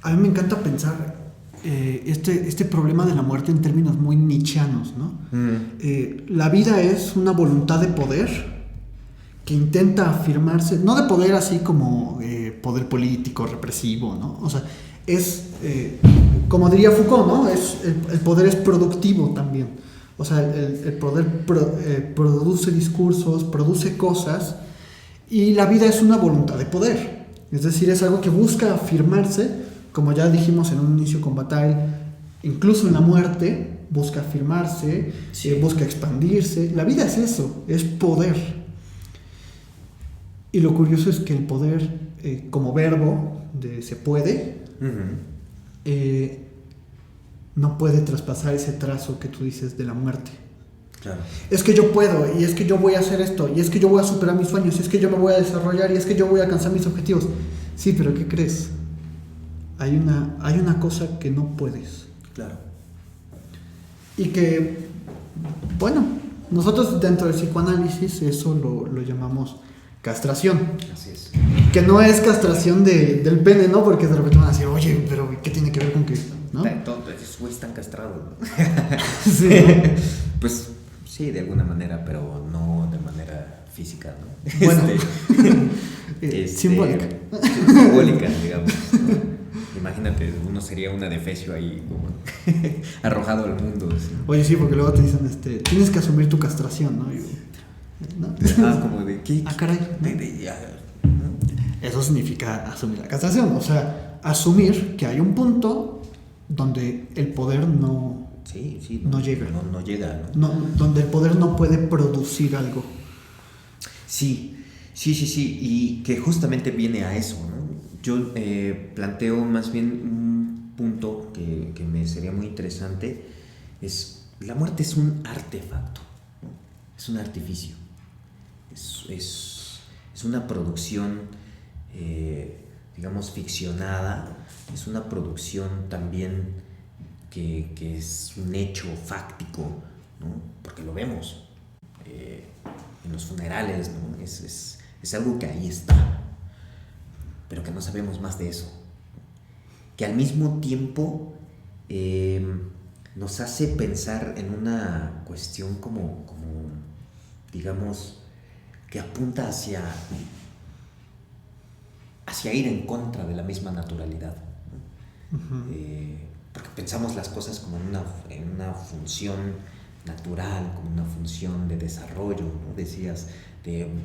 A mí me encanta pensar este problema de la muerte en términos muy nietzscheanos, ¿no? La vida es una voluntad de poder que intenta afirmarse, no de poder así como poder político, represivo, ¿no? O sea, es, como diría Foucault, ¿no? El poder es productivo también. O sea, el poder produce discursos, produce cosas, y la vida es una voluntad de poder. Es decir, es algo que busca afirmarse, como ya dijimos en un inicio con Bataille, incluso en la muerte, busca afirmarse, busca expandirse. La vida es eso, es poder. Y lo curioso es que el poder, como verbo de se puede, no puede traspasar ese trazo que tú dices de la muerte. Claro. Es que yo puedo, y es que yo voy a hacer esto, y es que yo voy a superar mis sueños, y es que yo me voy a desarrollar, y es que yo voy a alcanzar mis objetivos. Sí, pero ¿qué crees? Hay una cosa que no puedes. Claro. Y que, bueno, nosotros dentro del psicoanálisis eso lo llamamos castración. Así es. Que no es castración del pene, ¿no? Porque de repente van a decir, oye, pero ¿qué tiene que ver con que, no? Esos güeyes están castrados, ¿no? Sí, ¿no? Pues sí, de alguna manera, pero no de manera física, ¿no? Bueno, simbólica. Simbólica, digamos, ¿no? Imagínate, uno sería una defecio ahí como arrojado al mundo. ¿Sí? Oye, sí, porque luego te dicen, tienes que asumir tu castración, ¿no? ¿No? Como de ¿qué? Caray, ¿no? ¿no? Eso significa asumir la castración, o sea, asumir que hay un punto donde el poder no llega. No llega, ¿no? Donde el poder no puede producir algo. Sí, y que justamente viene a eso, ¿no? Yo planteo más bien un punto que me sería muy interesante, es la muerte es un artefacto, ¿no? Es un artificio, es una producción, digamos, ficcionada, es una producción también que es un hecho fáctico, ¿no? Porque lo vemos en los funerales, ¿no? Es algo que ahí está, pero que no sabemos más de eso, que al mismo tiempo nos hace pensar en una cuestión como digamos, que apunta hacia ir en contra de la misma naturalidad, ¿no? Porque pensamos las cosas como en una función natural, como una función de desarrollo, ¿no? Decías,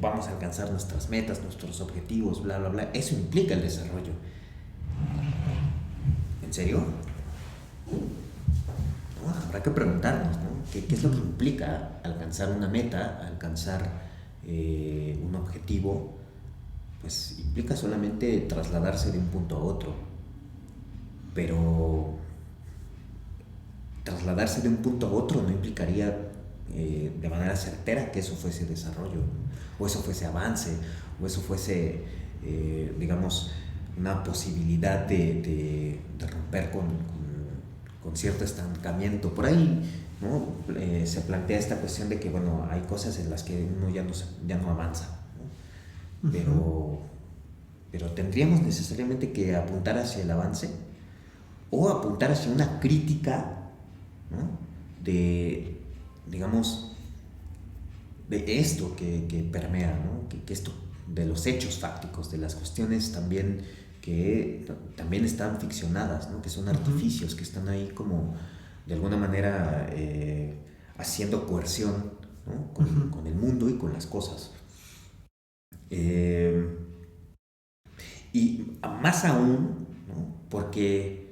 vamos a alcanzar nuestras metas, nuestros objetivos, bla, bla, bla. Eso implica el desarrollo. ¿En serio? No, habrá que preguntarnos, ¿no? ¿Qué es lo que implica alcanzar una meta, alcanzar un objetivo? Pues implica solamente trasladarse de un punto a otro. Pero trasladarse de un punto a otro no implicaría de manera certera que eso fuese desarrollo, ¿no? O eso fuese avance, o eso fuese, digamos, una posibilidad de romper con cierto estancamiento. Por ahí, ¿no? Se plantea esta cuestión de que, bueno, hay cosas en las que uno ya no avanza, ¿no? Pero tendríamos necesariamente que apuntar hacia el avance o apuntar hacia una crítica, ¿no? De, digamos, de esto que permea, ¿no? Que esto de los hechos fácticos, de las cuestiones también que también están ficcionadas, ¿no? Que son artificios, que están ahí como de alguna manera haciendo coerción, ¿no? Con el mundo y con las cosas. Y más aún, ¿no? Porque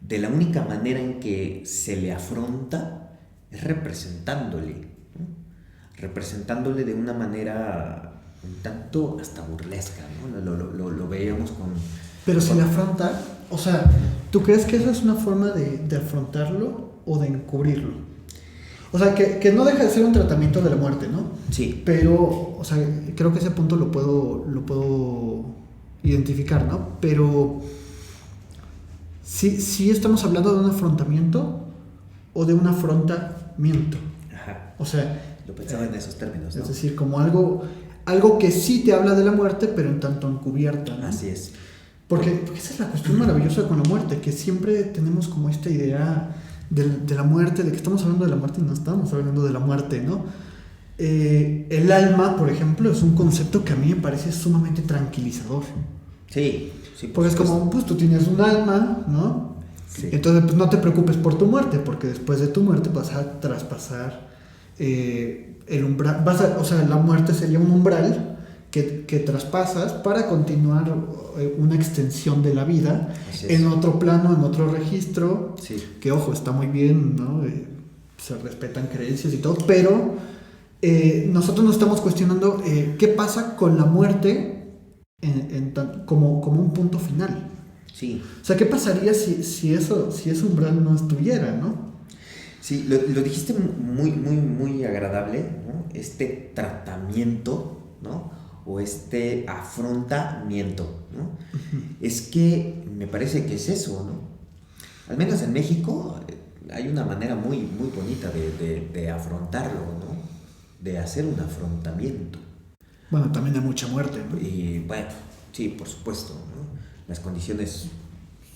de la única manera en que se le afronta es representándole, ¿no? Representándole de una manera un tanto hasta burlesca, ¿no? Lo veíamos con... Pero se le afronta, o sea, ¿tú crees que esa es una forma de afrontarlo o de encubrirlo? O sea, que no deja de ser un tratamiento de la muerte, ¿no? Sí. Pero, o sea, creo que ese punto lo puedo identificar, ¿no? Pero sí estamos hablando de un afrontamiento o de un afrontamiento. Ajá. O sea, lo pensaba en esos términos, ¿no? Es decir, como algo que sí te habla de la muerte, pero en tanto encubierta, ¿no? Así es. Porque esa es la cuestión maravillosa con la muerte, que siempre tenemos como esta idea de la muerte, de que estamos hablando de la muerte y no estamos hablando de la muerte, ¿no? El alma, por ejemplo, es un concepto que a mí me parece sumamente tranquilizador. Sí, sí. Porque es como, pues tú tienes un alma, ¿no? Sí. Entonces, pues no te preocupes por tu muerte, porque después de tu muerte vas a traspasar el umbral. O sea, la muerte sería un umbral que traspasas para continuar una extensión de la vida en otro plano, en otro registro. Sí. Que, ojo, está muy bien, ¿no? Se respetan creencias y todo, pero nosotros nos estamos cuestionando qué pasa con la muerte como un punto final. Sí. O sea, ¿qué pasaría si ese umbral no estuviera, ¿no? Sí, lo dijiste muy, muy, muy agradable, ¿no? Este tratamiento, ¿no? O este afrontamiento, ¿no? Uh-huh. Es que me parece que es eso, ¿no? Al menos en México hay una manera muy, muy bonita de afrontarlo, ¿no? De hacer un afrontamiento. Bueno, también hay mucha muerte, ¿no? Y bueno, sí, por supuesto, ¿no? Las condiciones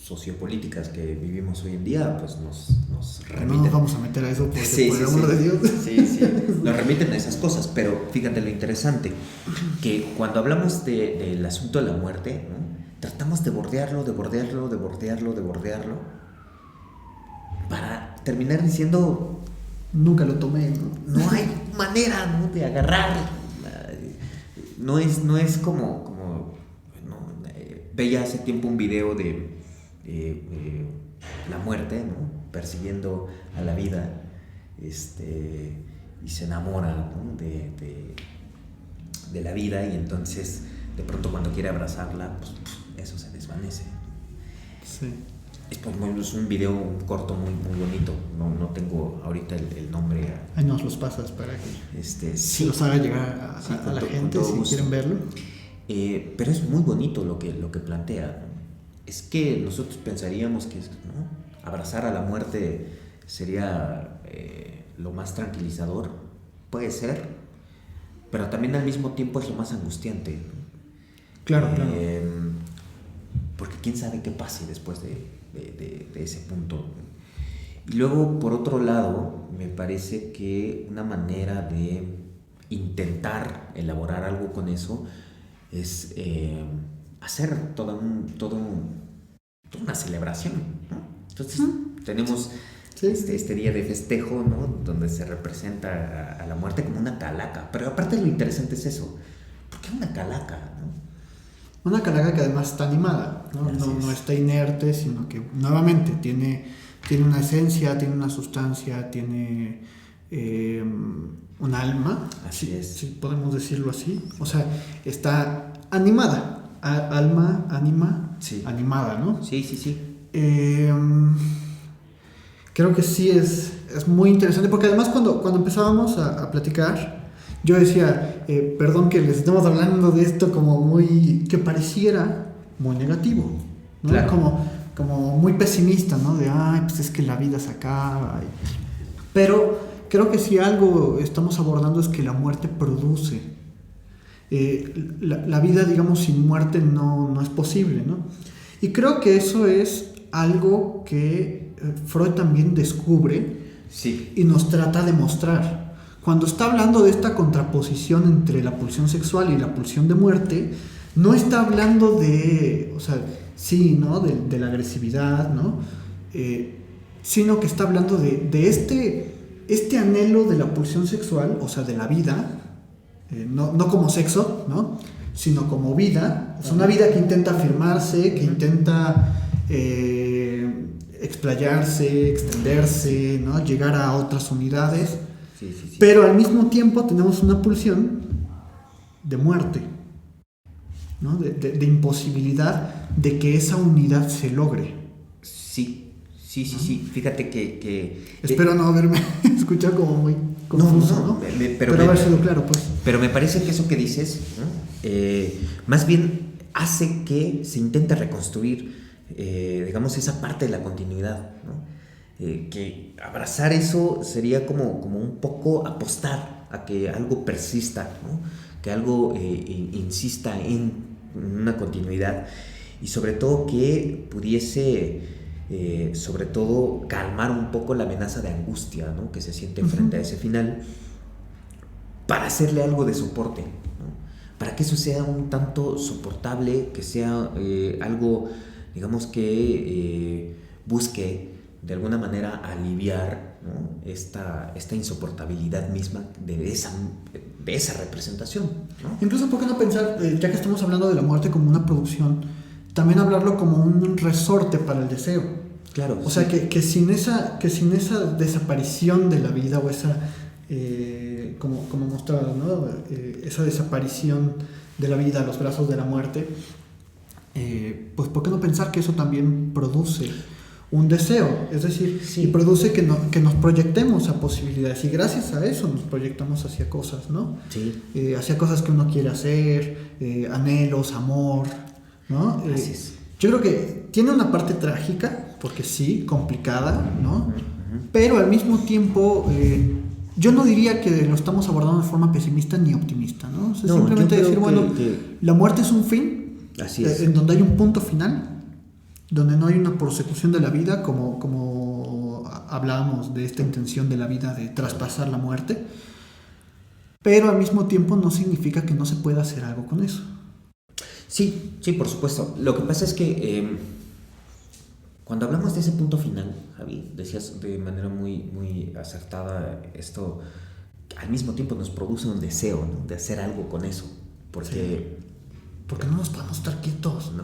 sociopolíticas que vivimos hoy en día, pues nos remiten. No nos vamos a meter a eso porque, por el amor de Dios. Sí, nos remiten a esas cosas, pero fíjate lo interesante, que cuando hablamos del asunto de la muerte, ¿no? Tratamos de bordearlo, para terminar diciendo... Nunca lo tomé, ¿no? No hay manera, ¿no? De agarrar. No es como veía hace tiempo un video de la muerte, ¿no? Persiguiendo a la vida, y se enamora, ¿no? de la vida, y entonces de pronto cuando quiere abrazarla, pues eso se desvanece. Sí. Es un video, un corto muy, muy bonito. No tengo ahorita el nombre. Ahí nos los pasas para que sí, los haga llegar a la gente si quieren verlo. Pero es muy bonito lo que plantea, ¿no? Es que nosotros pensaríamos que, ¿no? Abrazar a la muerte sería lo más tranquilizador. Puede ser, pero también al mismo tiempo es lo más angustiante, ¿no? Claro. Porque quién sabe qué pase después de ese punto. Y luego, por otro lado, me parece que una manera de intentar elaborar algo con eso es hacer toda una celebración, ¿no? Entonces tenemos este día de festejo, ¿no? Donde se representa a la muerte como una calaca. Pero aparte lo interesante es eso. ¿Por qué una calaca, no? Una calaca que además está animada, ¿no? No está inerte, sino que nuevamente tiene una esencia, tiene una sustancia, tiene un alma. Así es. Si podemos decirlo así. O sea, está animada. Alma, ánima, sí. Animada, ¿no? Sí. Creo que sí es muy interesante, porque además cuando empezábamos a platicar, yo decía, perdón que les estemos hablando de esto como que pareciera muy negativo, ¿no? Claro. Como muy pesimista, ¿no? De, pues es que la vida se acaba. Pero creo que si algo estamos abordando es que la muerte produce. La vida, digamos, sin muerte no es posible, ¿no? Y creo que eso es algo que Freud también descubre, sí, y nos trata de mostrar. Cuando está hablando de esta contraposición entre la pulsión sexual y la pulsión de muerte, no está hablando de, o sea, sí, ¿no? De la agresividad, ¿no? Sino que está hablando de este anhelo de la pulsión sexual, o sea, de la vida, no como sexo, ¿no? Sino como vida. Es una vida que intenta afirmarse, que intenta explayarse, extenderse, ¿no? Llegar a otras unidades. Sí. Pero al mismo tiempo tenemos una pulsión de muerte, ¿no? De imposibilidad de que esa unidad se logre. Sí. Fíjate que espero no haberme escuchado como muy confuso, ¿no? Pero haber sido claro, pues. Pero me parece que eso que dices, ¿no? Más bien hace que se intente reconstruir, digamos, esa parte de la continuidad, ¿no? Que abrazar eso sería como un poco apostar a que algo persista, ¿no? Que algo insista en una continuidad. y sobre todo que pudiese, sobre todo, calmar un poco la amenaza de angustia, ¿no? Que se siente frente a ese final, para hacerle algo de soporte, ¿no? Para que eso sea un tanto soportable, que sea algo, digamos, que busque de alguna manera aliviar, ¿no? esta insoportabilidad misma de esa representación, ¿no? Incluso, ¿por qué no pensar, ya que estamos hablando de la muerte como una producción, también hablarlo como un resorte para el deseo? Claro. O sea, que sin esa desaparición de la vida, o esa, como mostraba, ¿no? Esa desaparición de la vida a los brazos de la muerte, pues ¿por qué no pensar que eso también produce un deseo? Es decir, sí, y produce que nos proyectemos a posibilidades, y gracias a eso nos proyectamos hacia cosas, ¿no? Sí. Hacia cosas que uno quiere hacer, anhelos, amor, ¿no? Así es. Yo creo que tiene una parte trágica, porque sí, complicada, ¿no? Pero al mismo tiempo, yo no diría que lo estamos abordando de forma pesimista ni optimista, ¿no? O sea, simplemente decir, bueno, la muerte es un fin, así es, en donde hay un punto final, donde no hay una persecución de la vida, como hablábamos de esta intención de la vida de traspasar la muerte, pero al mismo tiempo no significa que no se pueda hacer algo con eso. Sí, sí, por supuesto. Lo que pasa es que cuando hablamos de ese punto final, Javi, decías de manera muy, muy acertada esto, al mismo tiempo nos produce un deseo, ¿no? De hacer algo con eso, porque... Sí. Porque no nos podemos estar quietos, ¿no?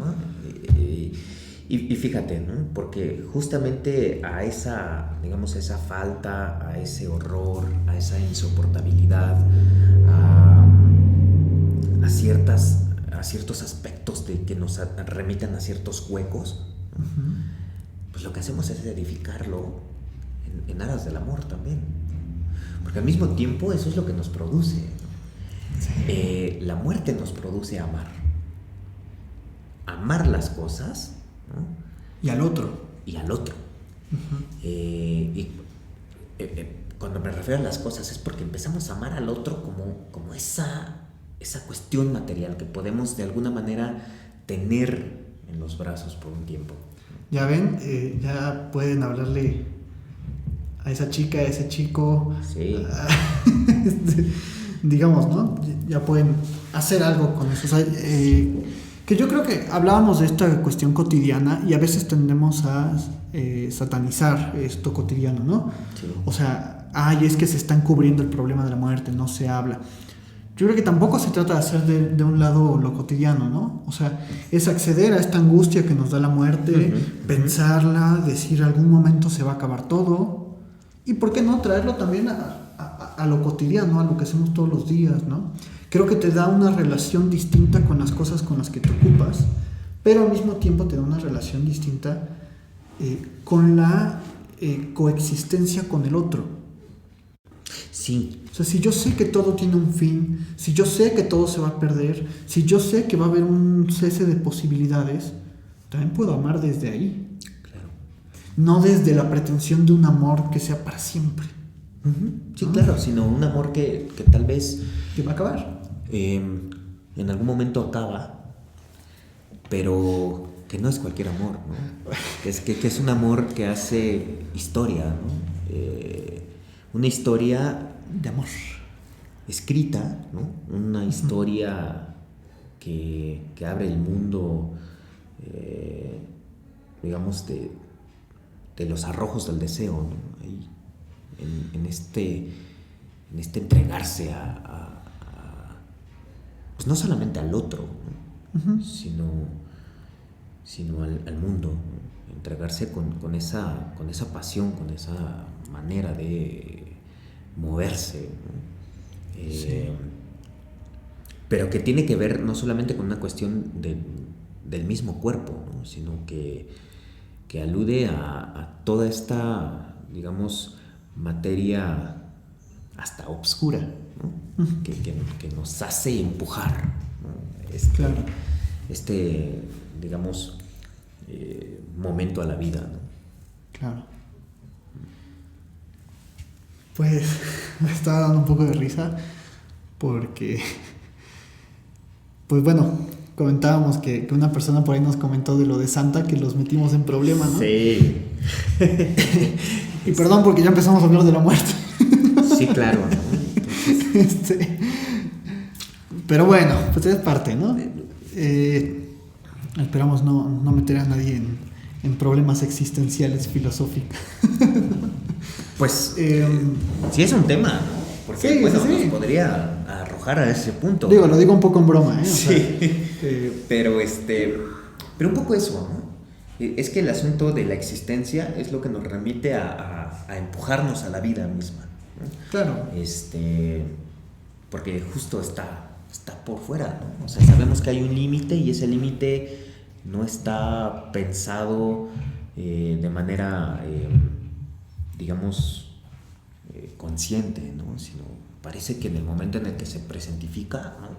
Y fíjate, ¿no? Porque justamente a esa, digamos, a esa falta, a ese horror, a esa insoportabilidad, a ciertos aspectos de que nos remitan a ciertos huecos, pues lo que hacemos es edificarlo en aras del amor también. Porque al mismo tiempo eso es lo que nos produce, ¿no? Sí. La muerte nos produce amar las cosas, ¿no? Y al otro. Cuando me refiero a las cosas es porque empezamos a amar al otro como esa cuestión material que podemos de alguna manera tener en los brazos por un tiempo. Ya ven, ya pueden hablarle a esa chica, a ese chico. Sí. Digamos, ¿no? Ya pueden hacer algo con eso. O sea, que yo creo que hablábamos de esta cuestión cotidiana y a veces tendemos a satanizar esto cotidiano, ¿no? Sí. O sea, es que se están cubriendo el problema de la muerte, no se habla. Yo creo que tampoco se trata de hacer de un lado lo cotidiano, ¿no? O sea, es acceder a esta angustia que nos da la muerte, pensarla, decir algún momento se va a acabar todo, y por qué no traerlo también a lo cotidiano, a lo que hacemos todos los días, ¿no? Creo que te da una relación distinta con las cosas con las que te ocupas, pero al mismo tiempo te da una relación distinta con la coexistencia con el otro. Sí. O sea, si yo sé que todo tiene un fin, si yo sé que todo se va a perder, si yo sé que va a haber un cese de posibilidades, también puedo amar desde ahí. Claro. No desde la pretensión de un amor que sea para siempre. Sí, claro, sino un amor que tal vez... que va a acabar. En algún momento acaba, pero que no es cualquier amor, ¿no? que es un amor que hace historia, ¿no? Una historia de amor escrita, ¿no? Una historia que abre el mundo, digamos, de los arrojos del deseo, ¿no? Ahí, en este entregarse pues no solamente al otro, ¿no? sino al mundo, ¿no? Entregarse con esa pasión, con esa manera de moverse, ¿no? Sí. Pero que tiene que ver no solamente con una cuestión del mismo cuerpo, ¿no? Sino que alude a toda esta, digamos, materia hasta obscura, ¿no? Que nos hace empujar, ¿no? Claro. Digamos, momento a la vida, ¿no? Claro. Pues me estaba dando un poco de risa porque, pues bueno, comentábamos que una persona por ahí nos comentó de lo de Santa, que los metimos en problemas, ¿no? Sí. Y perdón porque ya empezamos a hablar de la muerte. Sí, claro, ¿no? Entonces... Pero bueno, pues es parte, ¿no? Esperamos no meter a nadie en problemas existenciales filosóficos. Pues sí es un tema, ¿no? Porque sí, bueno, sí. nos podría arrojar a ese punto. Lo digo un poco en broma, ¿eh? O sí. sea, pero un poco eso, ¿no? Es que el asunto de la existencia es lo que nos remite a empujarnos a la vida misma, ¿no? Claro. Porque justo está por fuera, ¿no? O sea, sabemos que hay un límite y ese límite no está pensado de manera, digamos, consciente, ¿no? Sino parece que en el momento en el que se presentifica, ¿no?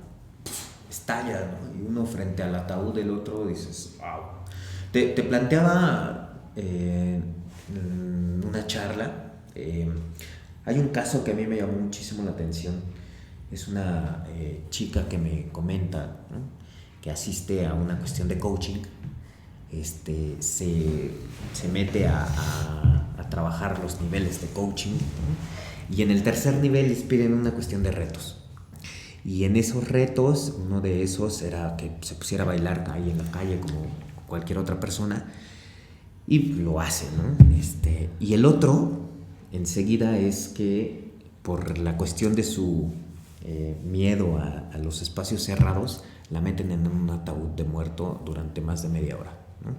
Estalla, ¿no? Y uno frente al ataúd del otro dices, wow. Te planteaba una charla, hay un caso que a mí me llamó muchísimo la atención. Es una chica que me comenta, ¿no? Que asiste a una cuestión de coaching, se mete a trabajar los niveles de coaching, ¿no? Y en el tercer nivel les piden una cuestión de retos. Y en esos retos, uno de esos era que se pusiera a bailar ahí en la calle como cualquier otra persona, y lo hace, ¿no? Y el otro, enseguida, es que por la cuestión de su miedo a los espacios cerrados, la meten en un ataúd de muerto durante más de media hora, ¿no?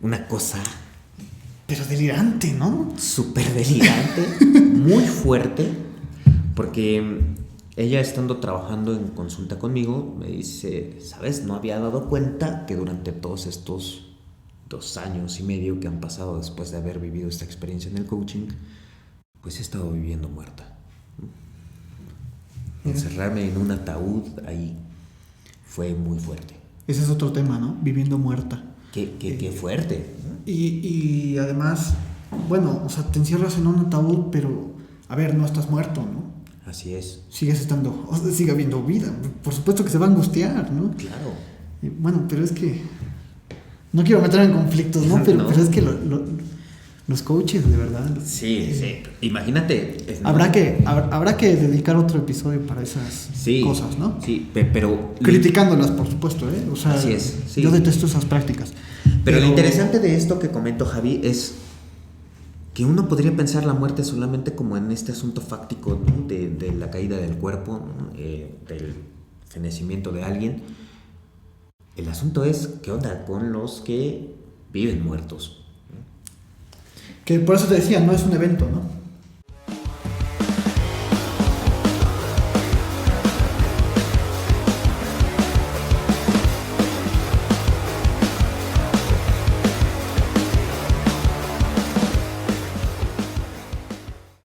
Una cosa... Pero delirante, ¿no? Súper delirante, muy fuerte, porque ella, estando trabajando en consulta conmigo, me dice, ¿sabes? No había dado cuenta que durante todos estos 2 años y medio que han pasado después de haber vivido esta experiencia en el coaching, pues he estado viviendo muerta. Encerrarme en un ataúd ahí fue muy fuerte. Ese es otro tema, ¿no? Viviendo muerta. Qué fuerte, ¿no? Y además, bueno, o sea, te encierras en un ataúd, pero, a ver, no estás muerto, ¿no? Así es. Sigues estando, o sea, sigue habiendo vida. Por supuesto que se va a angustiar, ¿no? Claro. Y, bueno, pero es que... No quiero meter en conflictos, ¿no? Pero, No. pero es que los coaches, de verdad... Sí. Imagínate... ¿no? Habrá que dedicar otro episodio para esas cosas, ¿no? Sí, pero... Criticándolas, por supuesto, ¿eh? O sea, así es, sí. Yo detesto esas prácticas. Pero lo interesante de esto que comento, Javi, es que uno podría pensar la muerte solamente como en este asunto fáctico, ¿no? de la caída del cuerpo, ¿no? Del fenecimiento de alguien. El asunto es, ¿qué onda con los que viven muertos? Que por eso te decía, no es un evento, ¿no?